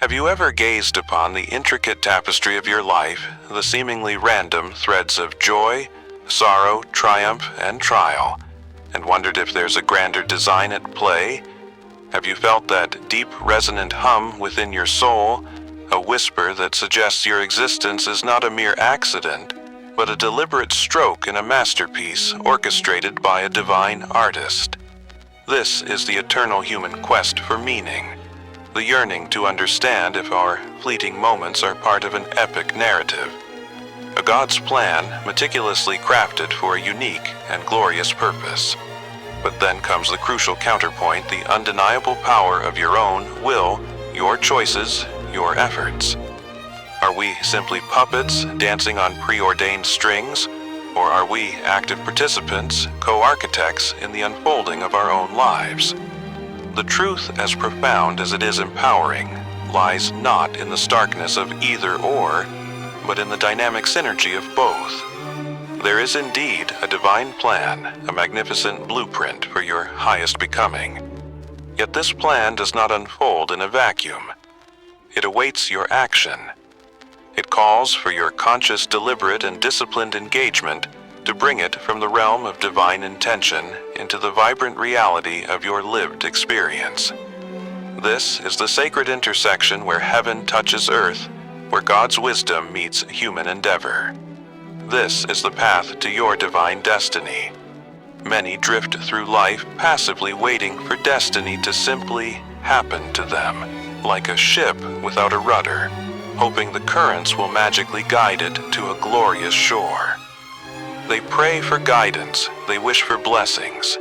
Have you ever gazed upon the intricate tapestry of your life, the seemingly random threads of joy, sorrow, triumph, and trial, and wondered if there's a grander design at play? Have you felt that deep, resonant hum within your soul, a whisper that suggests your existence is not a mere accident, but a deliberate stroke in a masterpiece orchestrated by a divine artist? This is the eternal human quest for meaning, the yearning to understand if our fleeting moments are part of an epic narrative, a God's plan meticulously crafted for a unique and glorious purpose. But then comes the crucial counterpoint, the undeniable power of your own will, your choices, your efforts. Are we simply puppets dancing on preordained strings, or are we active participants, co-architects in the unfolding of our own lives? The truth, as profound as it is empowering, lies not in the starkness of either or, but in the dynamic synergy of both. There is indeed a divine plan, a magnificent blueprint for your highest becoming. Yet this plan does not unfold in a vacuum. It awaits your action. It calls for your conscious, deliberate, and disciplined engagement to bring it from the realm of divine intention into the vibrant reality of your lived experience. This is the sacred intersection where heaven touches earth, where God's wisdom meets human endeavor. This is the path to your divine destiny. Many drift through life passively waiting for destiny to simply happen to them, like a ship without a rudder, hoping the currents will magically guide it to a glorious shore. They pray for guidance, they wish for blessings,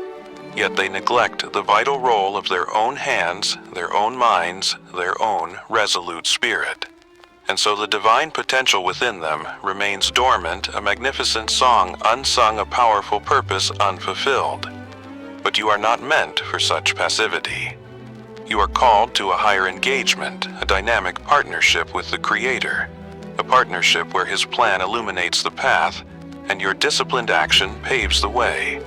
yet they neglect the vital role of their own hands, their own minds, their own resolute spirit. And so the divine potential within them remains dormant, a magnificent song unsung, a powerful purpose unfulfilled. But you are not meant for such passivity. You are called to a higher engagement, a dynamic partnership with the Creator, a partnership where His plan illuminates the path and your disciplined action paves the way.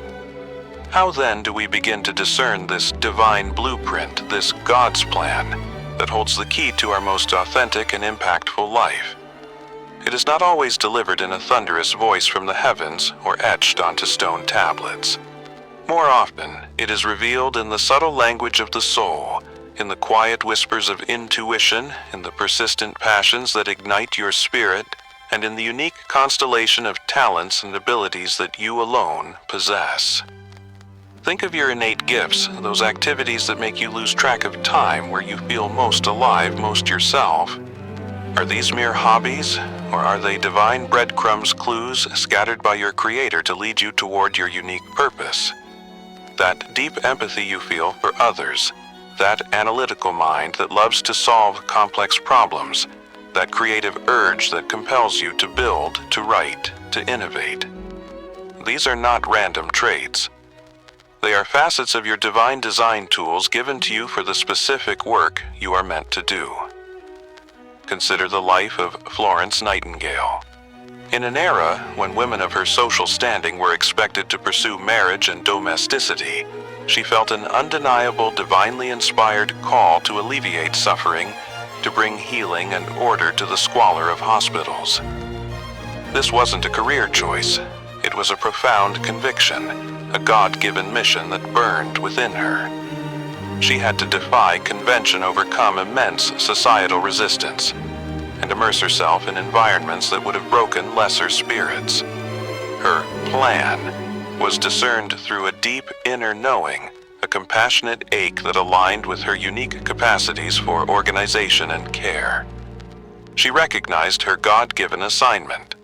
How then do we begin to discern this divine blueprint, this God's plan, that holds the key to our most authentic and impactful life? It is not always delivered in a thunderous voice from the heavens or etched onto stone tablets. More often, it is revealed in the subtle language of the soul, in the quiet whispers of intuition, in the persistent passions that ignite your spirit, and in the unique constellation of talents and abilities that you alone possess. Think of your innate gifts, those activities that make you lose track of time, where you feel most alive, most yourself. Are these mere hobbies, or are they divine breadcrumbs, clues scattered by your Creator to lead you toward your unique purpose? That deep empathy you feel for others, that analytical mind that loves to solve complex problems, that creative urge that compels you to build, to write, to innovate. These are not random traits. They are facets of your divine design tools given to you for the specific work you are meant to do. Consider the life of Florence Nightingale. In an era when women of her social standing were expected to pursue marriage and domesticity, she felt an undeniable, divinely inspired call to alleviate suffering, to bring healing and order to the squalor of hospitals. This wasn't a career choice. It was a profound conviction, a God-given mission that burned within her. She had to defy convention, overcome immense societal resistance, and immerse herself in environments that would have broken lesser spirits. Her plan was discerned through a deep inner knowing, a compassionate ache that aligned with her unique capacities for organization and care. She recognized her God-given assignment.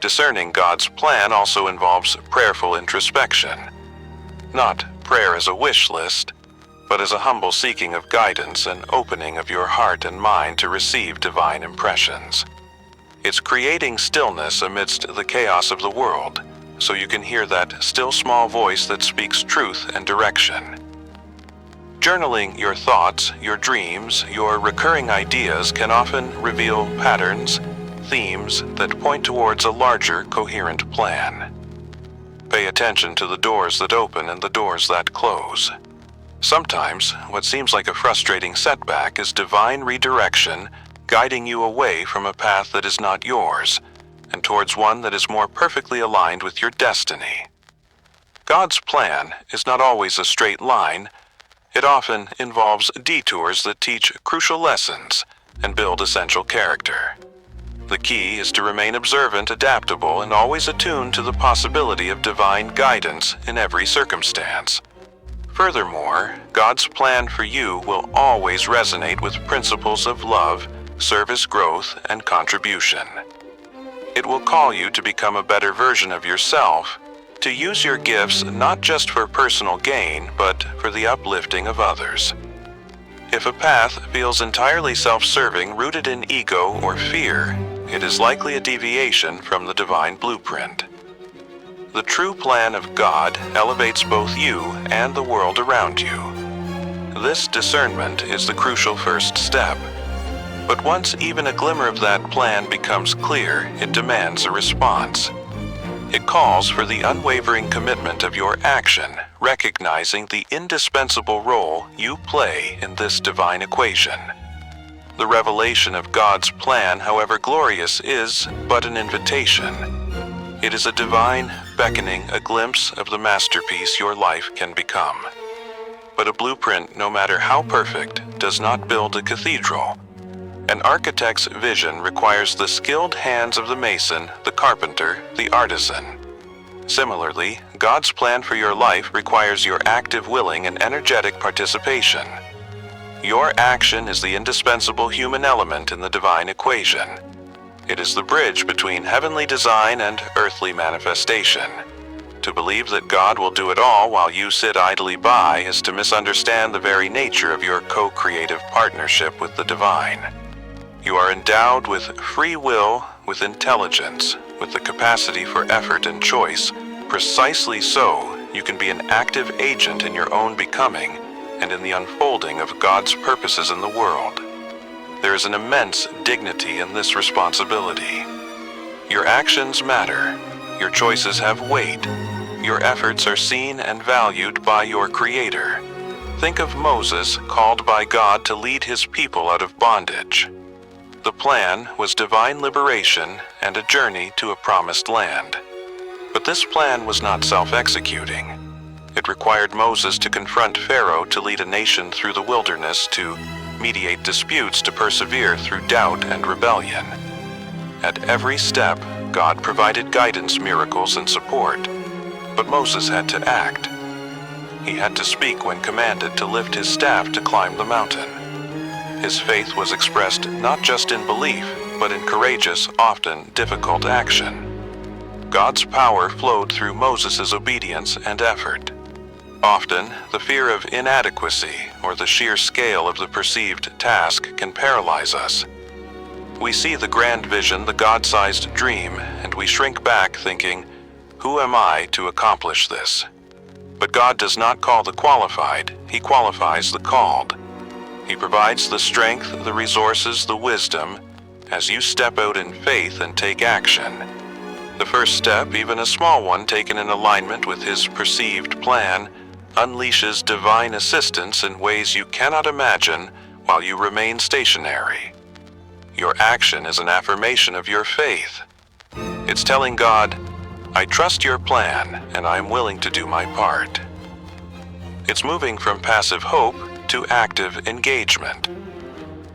Discerning God's plan also involves prayerful introspection. Not prayer as a wish list, but as a humble seeking of guidance and opening of your heart and mind to receive divine impressions. It's creating stillness amidst the chaos of the world, so you can hear that still small voice that speaks truth and direction. Journaling your thoughts, your dreams, your recurring ideas can often reveal patterns, themes that point towards a larger, coherent plan. Pay attention to the doors that open and the doors that close. Sometimes, what seems like a frustrating setback is divine redirection, guiding you away from a path that is not yours, and towards one that is more perfectly aligned with your destiny. God's plan is not always a straight line. It often involves detours that teach crucial lessons and build essential character. The key is to remain observant, adaptable, and always attuned to the possibility of divine guidance in every circumstance. Furthermore, God's plan for you will always resonate with principles of love, service growth, and contribution. It will call you to become a better version of yourself, to use your gifts not just for personal gain, but for the uplifting of others. If a path feels entirely self-serving, rooted in ego or fear, it is likely a deviation from the divine blueprint. The true plan of God elevates both you and the world around you. This discernment is the crucial first step. But once even a glimmer of that plan becomes clear, it demands a response. It calls for the unwavering commitment of your action, recognizing the indispensable role you play in this divine equation. The revelation of God's plan, however glorious, is but an invitation. It is a divine beckoning, a glimpse of the masterpiece your life can become. But a blueprint, no matter how perfect, does not build a cathedral. An architect's vision requires the skilled hands of the mason, the carpenter, the artisan. Similarly, God's plan for your life requires your active, willing, and energetic participation. Your action is the indispensable human element in the divine equation. It is the bridge between heavenly design and earthly manifestation. To believe that God will do it all while you sit idly by is to misunderstand the very nature of your co-creative partnership with the divine. You are endowed with free will, with intelligence, with the capacity for effort and choice. Precisely so, you can be an active agent in your own becoming and in the unfolding of God's purposes in the world. There is an immense dignity in this responsibility. Your actions matter. Your choices have weight. Your efforts are seen and valued by your Creator. Think of Moses, called by God to lead his people out of bondage. The plan was divine liberation and a journey to a promised land. But this plan was not self-executing. It required Moses to confront Pharaoh, to lead a nation through the wilderness, to mediate disputes, to persevere through doubt and rebellion. At every step, God provided guidance, miracles, and support. But Moses had to act. He had to speak when commanded, to lift his staff to climb the mountain. His faith was expressed not just in belief, but in courageous, often difficult action. God's power flowed through Moses' obedience and effort. Often, the fear of inadequacy or the sheer scale of the perceived task can paralyze us. We see the grand vision, the God-sized dream, and we shrink back thinking, "Who am I to accomplish this?" But God does not call the qualified, He qualifies the called. He provides the strength, the resources, the wisdom, as you step out in faith and take action. The first step, even a small one taken in alignment with His perceived plan, unleashes divine assistance in ways you cannot imagine while you remain stationary. Your action is an affirmation of your faith. It's telling God, "I trust your plan, and I am willing to do my part." It's moving from passive hope to active engagement.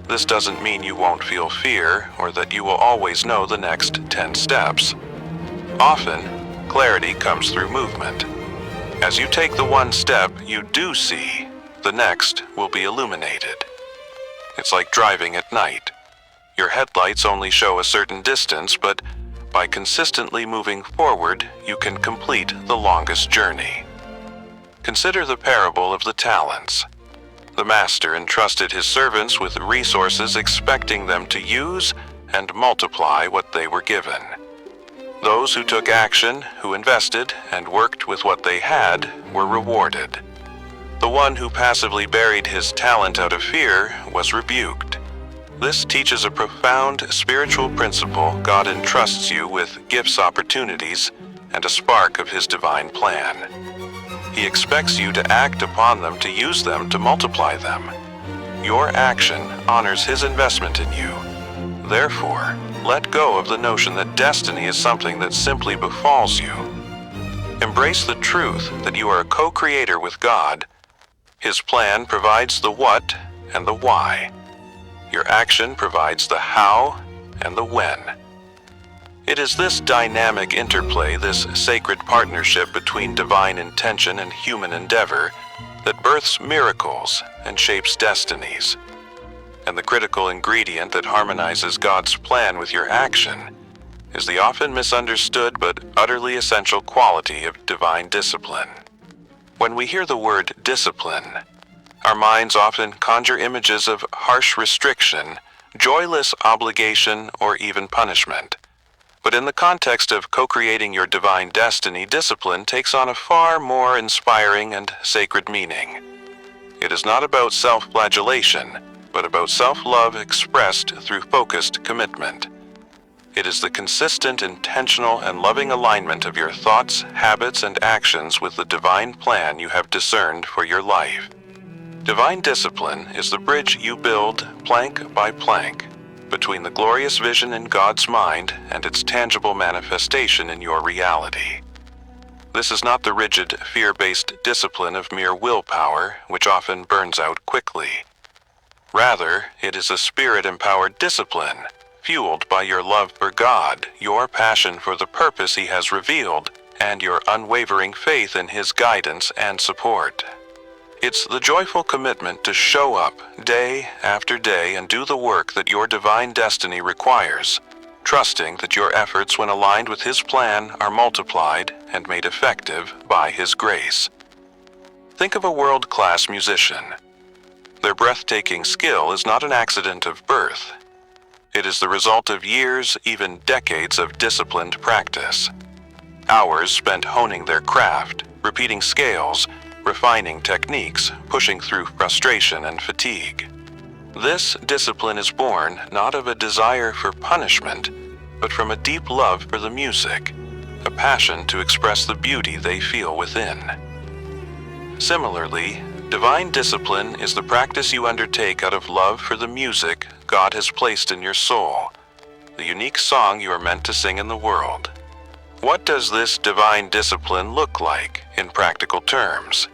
This doesn't mean you won't feel fear or that you will always know the next 10 steps. Often, clarity comes through movement. As you take the one step you do see, the next will be illuminated. It's like driving at night. Your headlights only show a certain distance, but by consistently moving forward, you can complete the longest journey. Consider the parable of the talents. The master entrusted his servants with resources, expecting them to use and multiply what they were given. Those who took action, who invested, and worked with what they had, were rewarded. The one who passively buried his talent out of fear was rebuked. This teaches a profound spiritual principle. God entrusts you with gifts, opportunities, and a spark of His divine plan. He expects you to act upon them, to use them, to multiply them. Your action honors His investment in you. Therefore, let go of the notion that destiny is something that simply befalls you. Embrace the truth that you are a co-creator with God. His plan provides the what and the why. Your action provides the how and the when. It is this dynamic interplay, this sacred partnership between divine intention and human endeavor, that births miracles and shapes destinies. And the critical ingredient that harmonizes God's plan with your action is the often misunderstood but utterly essential quality of divine discipline. When we hear the word discipline, our minds often conjure images of harsh restriction, joyless obligation, or even punishment. But in the context of co-creating your divine destiny, discipline takes on a far more inspiring and sacred meaning. It is not about self-flagellation, but about self-love expressed through focused commitment. It is the consistent, intentional, and loving alignment of your thoughts, habits, and actions with the divine plan you have discerned for your life. Divine discipline is the bridge you build, plank by plank, between the glorious vision in God's mind and its tangible manifestation in your reality. This is not the rigid, fear-based discipline of mere willpower, which often burns out quickly. Rather, it is a Spirit-empowered discipline, fueled by your love for God, your passion for the purpose He has revealed, and your unwavering faith in His guidance and support. It's the joyful commitment to show up day after day and do the work that your divine destiny requires, trusting that your efforts, when aligned with His plan, are multiplied and made effective by His grace. Think of a world-class musician. Their breathtaking skill is not an accident of birth. It is the result of years, even decades of disciplined practice. Hours spent honing their craft, repeating scales, refining techniques, pushing through frustration and fatigue. This discipline is born not of a desire for punishment, but from a deep love for the music, a passion to express the beauty they feel within. Similarly, divine discipline is the practice you undertake out of love for the music God has placed in your soul, the unique song you are meant to sing in the world. What does this divine discipline look like in practical terms?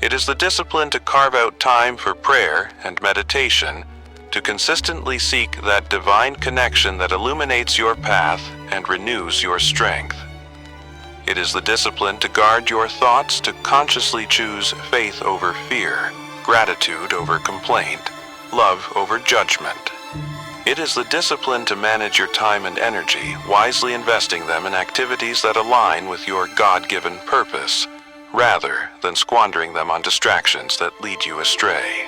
It is the discipline to carve out time for prayer and meditation, to consistently seek that divine connection that illuminates your path and renews your strength. It is the discipline to guard your thoughts, to consciously choose faith over fear, gratitude over complaint, love over judgment. It is the discipline to manage your time and energy, wisely investing them in activities that align with your God-given purpose, rather than squandering them on distractions that lead you astray.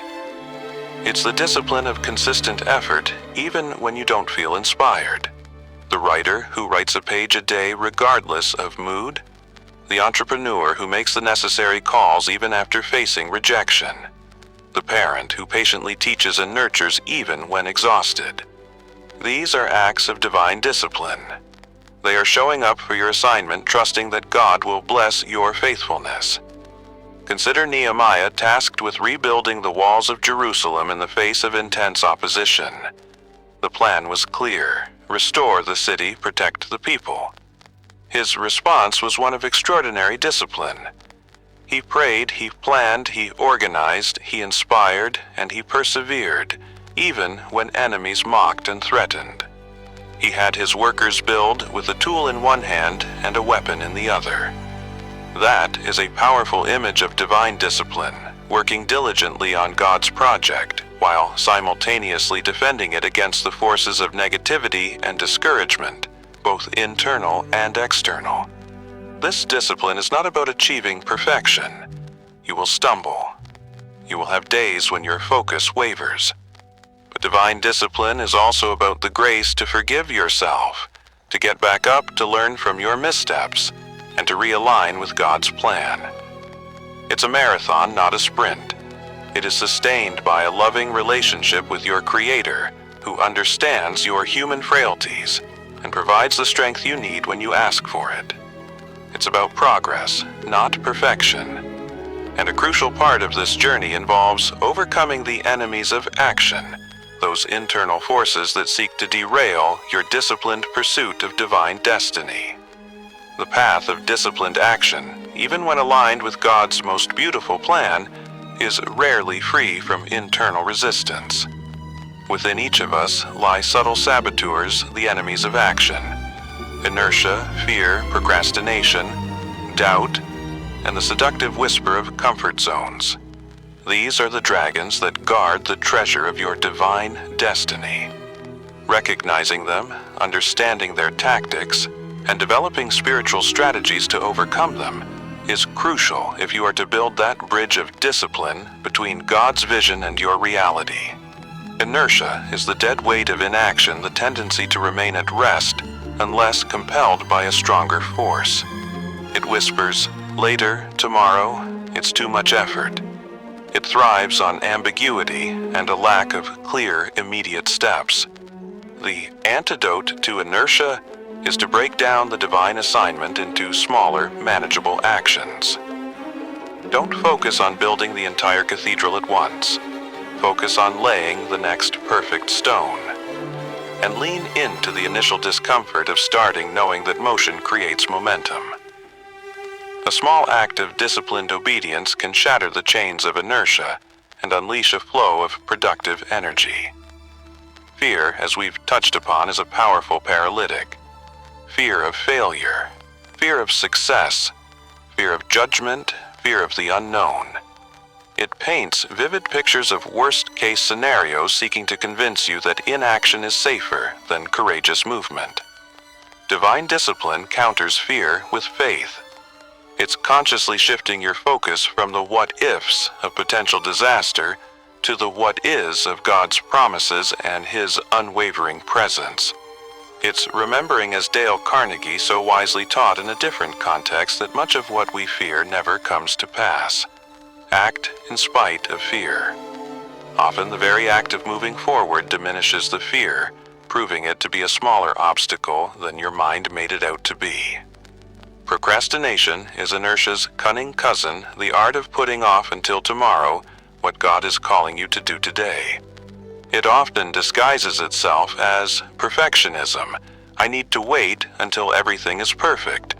It's the discipline of consistent effort, even when you don't feel inspired. The writer who writes a page a day regardless of mood. The entrepreneur who makes the necessary calls even after facing rejection. The parent who patiently teaches and nurtures even when exhausted. These are acts of divine discipline. They are showing up for your assignment, trusting that God will bless your faithfulness. Consider Nehemiah tasked with rebuilding the walls of Jerusalem in the face of intense opposition. The plan was clear: restore the city, protect the people. His response was one of extraordinary discipline. He prayed, he planned, he organized, he inspired, and he persevered, even when enemies mocked and threatened. He had his workers build with a tool in one hand and a weapon in the other. That is a powerful image of divine discipline, working diligently on God's project, while simultaneously defending it against the forces of negativity and discouragement, both internal and external. This discipline is not about achieving perfection. You will stumble. You will have days when your focus wavers. But divine discipline is also about the grace to forgive yourself, to get back up, to learn from your missteps, and to realign with God's plan. It's a marathon, not a sprint. It is sustained by a loving relationship with your Creator, who understands your human frailties and provides the strength you need when you ask for it. It's about progress, not perfection, And a crucial part of this journey involves overcoming the enemies of action, those internal forces that seek to derail your disciplined pursuit of divine destiny. The path of disciplined action, even when aligned with God's most beautiful plan, is rarely free from internal resistance. Within each of us lie subtle saboteurs, the enemies of action: inertia, fear, procrastination, doubt, and the seductive whisper of comfort zones. These are the dragons that guard the treasure of your divine destiny. Recognizing them, understanding their tactics, and developing spiritual strategies to overcome them is crucial if you are to build that bridge of discipline between God's vision and your reality. Inertia is the dead weight of inaction, the tendency to remain at rest unless compelled by a stronger force. It whispers, "Later, tomorrow, it's too much effort." It thrives on ambiguity and a lack of clear, immediate steps. The antidote to inertia is to break down the divine assignment into smaller, manageable actions. Don't focus on building the entire cathedral at once. Focus on laying the next perfect stone. And lean into the initial discomfort of starting, knowing that motion creates momentum. A small act of disciplined obedience can shatter the chains of inertia and unleash a flow of productive energy. Fear, as we've touched upon, is a powerful paralytic. Fear of failure, fear of success, fear of judgment, fear of the unknown. It paints vivid pictures of worst-case scenarios, seeking to convince you that inaction is safer than courageous movement. Divine discipline counters fear with faith. It's consciously shifting your focus from the what-ifs of potential disaster to the what-is of God's promises and His unwavering presence. It's remembering, as Dale Carnegie so wisely taught in a different context, that much of what we fear never comes to pass. Act in spite of fear. Often the very act of moving forward diminishes the fear, proving it to be a smaller obstacle than your mind made it out to be. Procrastination is inertia's cunning cousin, the art of putting off until tomorrow what God is calling you to do today. It often disguises itself as perfectionism. I need to wait until everything is perfect.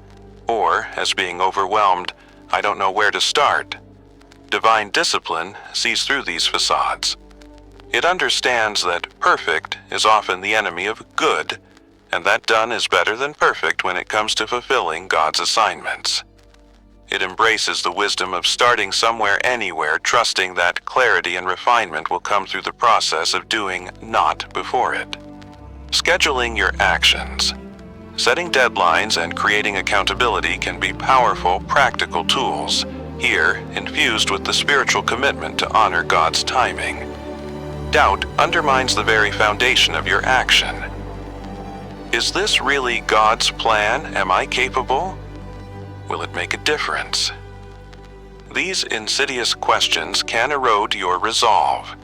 Or as being overwhelmed, I don't know where to start. Divine discipline sees through these facades. It understands that perfect is often the enemy of good, and that done is better than perfect when it comes to fulfilling God's assignments. It embraces the wisdom of starting somewhere, anywhere, trusting that clarity and refinement will come through the process of doing, not before it. Scheduling your actions. Setting deadlines and creating accountability can be powerful, practical tools, here infused with the spiritual commitment to honor God's timing. Doubt undermines the very foundation of your action. Is this really God's plan? Am I capable? Will it make a difference? These insidious questions can erode your resolve.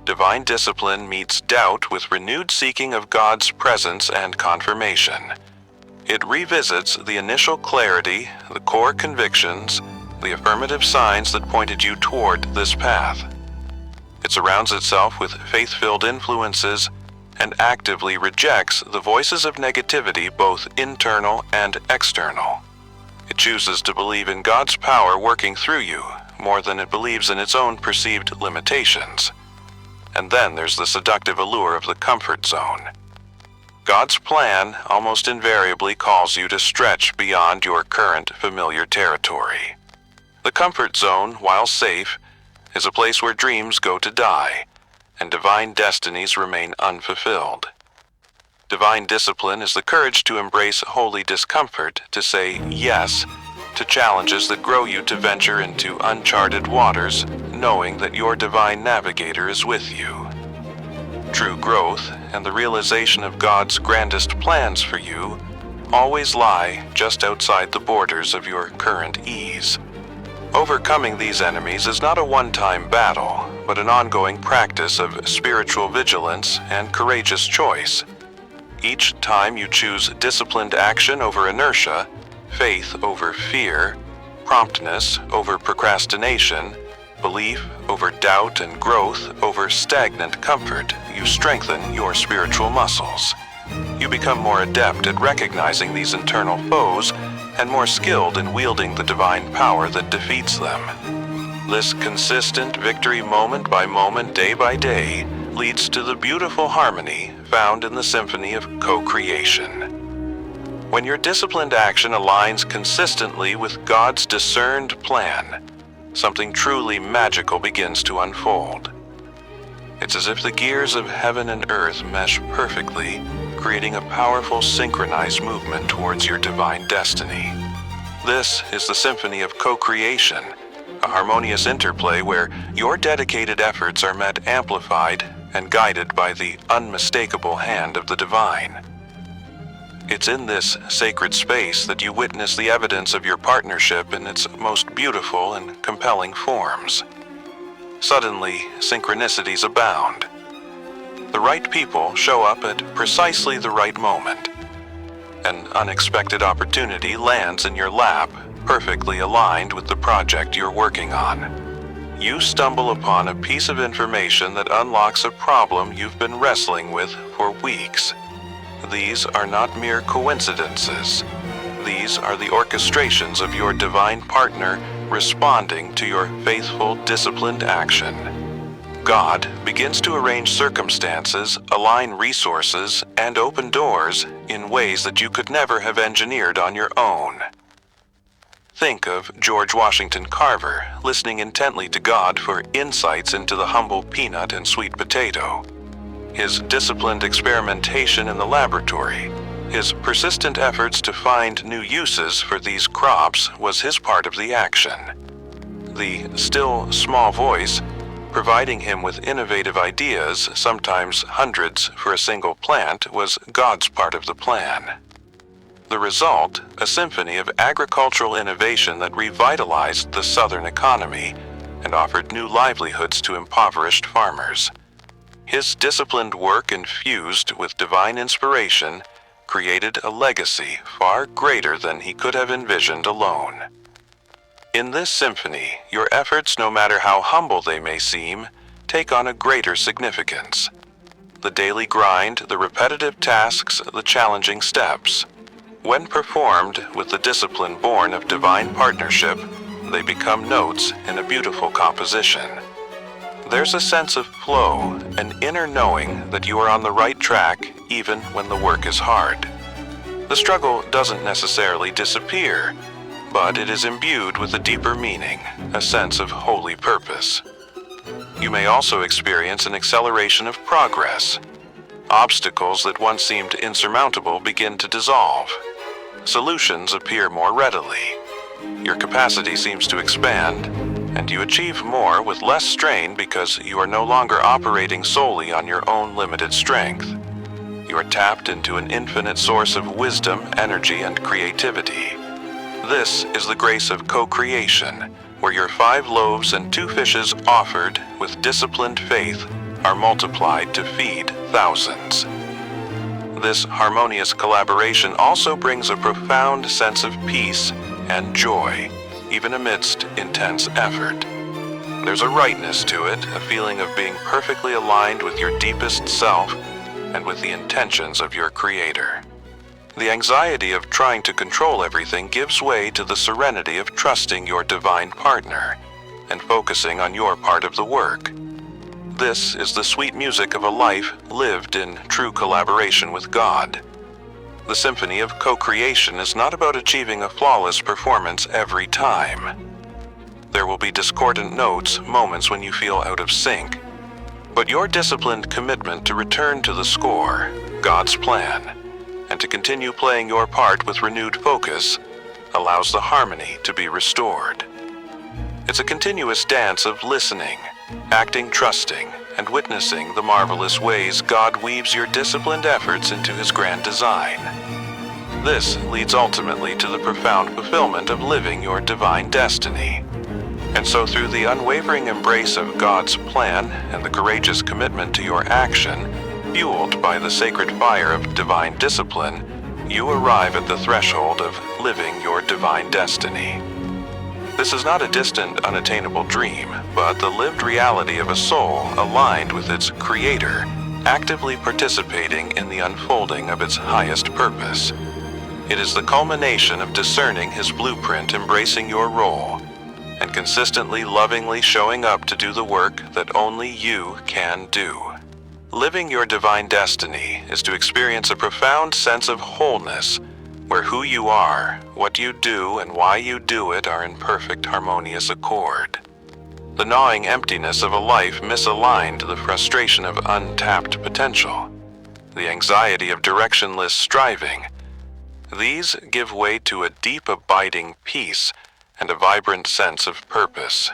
Divine discipline meets doubt with renewed seeking of God's presence and confirmation. It revisits the initial clarity, the core convictions, the affirmative signs that pointed you toward this path. It surrounds itself with faith-filled influences and actively rejects the voices of negativity, both internal and external. It chooses to believe in God's power working through you more than it believes in its own perceived limitations. And then there's the seductive allure of the comfort zone. God's plan almost invariably calls you to stretch beyond your current familiar territory. The comfort zone, while safe, is a place where dreams go to die and divine destinies remain unfulfilled. Divine discipline is the courage to embrace holy discomfort, to say yes to challenges that grow you to venture into uncharted waters, knowing that your divine navigator is with you. True growth and the realization of God's grandest plans for you always lie just outside the borders of your current ease. Overcoming these enemies is not a one-time battle, but an ongoing practice of spiritual vigilance and courageous choice. Each time you choose disciplined action over inertia, faith over fear, promptness over procrastination, belief over doubt, and growth over stagnant comfort, you strengthen your spiritual muscles. You become more adept at recognizing these internal foes and more skilled in wielding the divine power that defeats them. This consistent victory moment by moment, day by day, leads to the beautiful harmony found in the Symphony of Co-Creation. When your disciplined action aligns consistently with God's discerned plan, something truly magical begins to unfold. It's as if the gears of heaven and earth mesh perfectly, creating a powerful synchronized movement towards your divine destiny. This is the Symphony of Co-Creation, a harmonious interplay where your dedicated efforts are met amplified and guided by the unmistakable hand of the divine. It's in this sacred space that you witness the evidence of your partnership in its most beautiful and compelling forms. Suddenly, synchronicities abound. The right people show up at precisely the right moment. An unexpected opportunity lands in your lap, perfectly aligned with the project you're working on. You stumble upon a piece of information that unlocks a problem you've been wrestling with for weeks. These are not mere coincidences. These are the orchestrations of your divine partner responding to your faithful, disciplined action. God begins to arrange circumstances, align resources, and open doors in ways that you could never have engineered on your own. Think of George Washington Carver listening intently to God for insights into the humble peanut and sweet potato. His disciplined experimentation in the laboratory, his persistent efforts to find new uses for these crops was his part of the action. The still, small voice, providing him with innovative ideas, sometimes hundreds for a single plant, was God's part of the plan. The result, a symphony of agricultural innovation that revitalized the Southern economy and offered new livelihoods to impoverished farmers. His disciplined work, infused with divine inspiration, created a legacy far greater than he could have envisioned alone. In this symphony, your efforts, no matter how humble they may seem, take on a greater significance. The daily grind, the repetitive tasks, the challenging steps. When performed with the discipline born of divine partnership, they become notes in a beautiful composition. There's a sense of flow, an inner knowing that you are on the right track even when the work is hard. The struggle doesn't necessarily disappear, but it is imbued with a deeper meaning, a sense of holy purpose. You may also experience an acceleration of progress. Obstacles that once seemed insurmountable begin to dissolve. Solutions appear more readily. Your capacity seems to expand, and you achieve more with less strain because you are no longer operating solely on your own limited strength. You are tapped into an infinite source of wisdom, energy, and creativity. This is the grace of co-creation, where your 5 loaves and 2 fishes offered with disciplined faith are multiplied to feed thousands. This harmonious collaboration also brings a profound sense of peace and joy, even amidst intense effort. There's a rightness to it, a feeling of being perfectly aligned with your deepest self and with the intentions of your Creator. The anxiety of trying to control everything gives way to the serenity of trusting your divine partner and focusing on your part of the work. This is the sweet music of a life lived in true collaboration with God. The Symphony of Co-Creation is not about achieving a flawless performance every time. There will be discordant notes, moments when you feel out of sync. But your disciplined commitment to return to the score, God's plan, and to continue playing your part with renewed focus, allows the harmony to be restored. It's a continuous dance of listening, acting, trusting, and witnessing the marvelous ways God weaves your disciplined efforts into His grand design. This leads ultimately to the profound fulfillment of living your divine destiny. And so through the unwavering embrace of God's plan and the courageous commitment to your action, fueled by the sacred fire of divine discipline, you arrive at the threshold of living your divine destiny. This is not a distant, unattainable dream, but the lived reality of a soul aligned with its Creator, actively participating in the unfolding of its highest purpose. It is the culmination of discerning His blueprint, embracing your role, and consistently lovingly showing up to do the work that only you can do. Living your divine destiny is to experience a profound sense of wholeness, where who you are, what you do, and why you do it are in perfect harmonious accord. The gnawing emptiness of a life misaligned, the frustration of untapped potential, the anxiety of directionless striving, these give way to a deep abiding peace and a vibrant sense of purpose.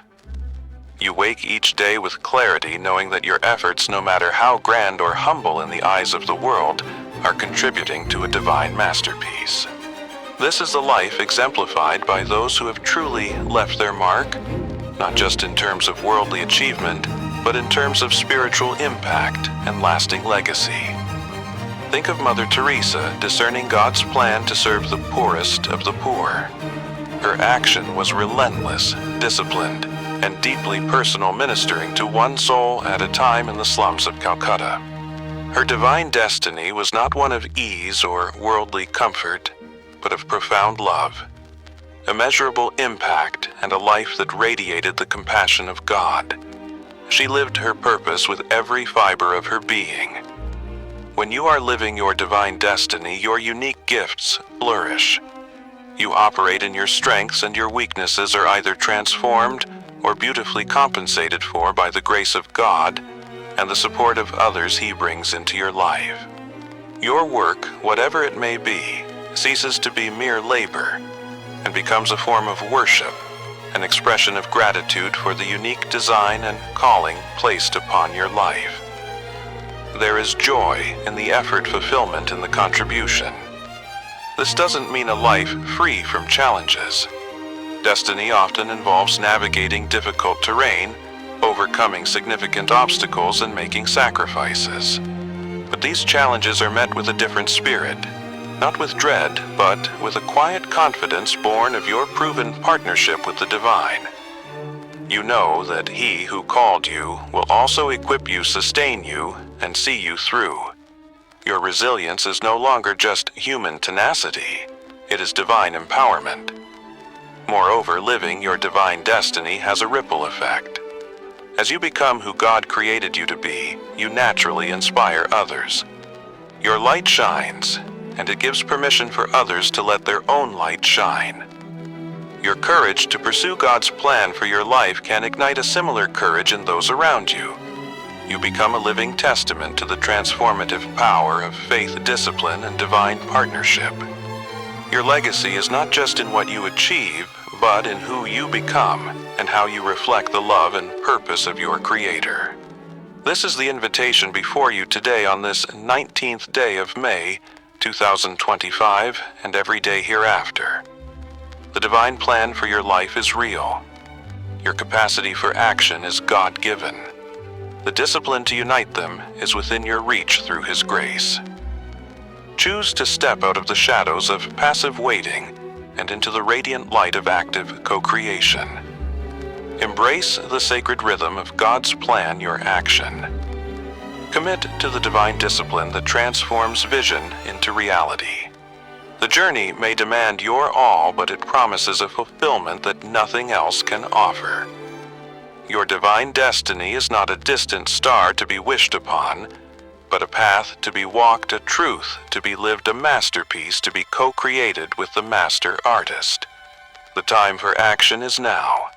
You wake each day with clarity, knowing that your efforts, no matter how grand or humble in the eyes of the world, are contributing to a divine masterpiece. This is the life exemplified by those who have truly left their mark, not just in terms of worldly achievement, but in terms of spiritual impact and lasting legacy. Think of Mother Teresa discerning God's plan to serve the poorest of the poor. Her action was relentless, disciplined, and deeply personal, ministering to one soul at a time in the slums of Calcutta. Her divine destiny was not one of ease or worldly comfort, but of profound love, immeasurable impact, and a life that radiated the compassion of God. She lived her purpose with every fiber of her being. When you are living your divine destiny, your unique gifts flourish. You operate in your strengths, and your weaknesses are either transformed or beautifully compensated for by the grace of God and the support of others He brings into your life. Your work, whatever it may be, ceases to be mere labor and becomes a form of worship, an expression of gratitude for the unique design and calling placed upon your life. There is joy in the effort, fulfillment in the contribution. This doesn't mean a life free from challenges. Destiny often involves navigating difficult terrain, overcoming significant obstacles, and making sacrifices. But these challenges are met with a different spirit, not with dread, but with a quiet confidence born of your proven partnership with the divine. You know that He who called you will also equip you, sustain you, and see you through. Your resilience is no longer just human tenacity, it is divine empowerment. Moreover, living your divine destiny has a ripple effect. As you become who God created you to be, you naturally inspire others. Your light shines, and it gives permission for others to let their own light shine. Your courage to pursue God's plan for your life can ignite a similar courage in those around you. You become a living testament to the transformative power of faith, discipline, and divine partnership. Your legacy is not just in what you achieve, but in who you become and how you reflect the love and purpose of your Creator. This is the invitation before you today on this 19th day of May, 2025, and every day hereafter. The divine plan for your life is real. Your capacity for action is God-given. The discipline to unite them is within your reach through His grace. Choose to step out of the shadows of passive waiting and into the radiant light of active co-creation. Embrace the sacred rhythm of God's plan, your action. Commit to the divine discipline that transforms vision into reality. The journey may demand your all, but it promises a fulfillment that nothing else can offer. Your divine destiny is not a distant star to be wished upon, but a path to be walked, a truth to be lived, a masterpiece to be co-created with the master artist. The time for action is now.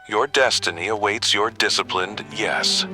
Your destiny awaits your disciplined yes.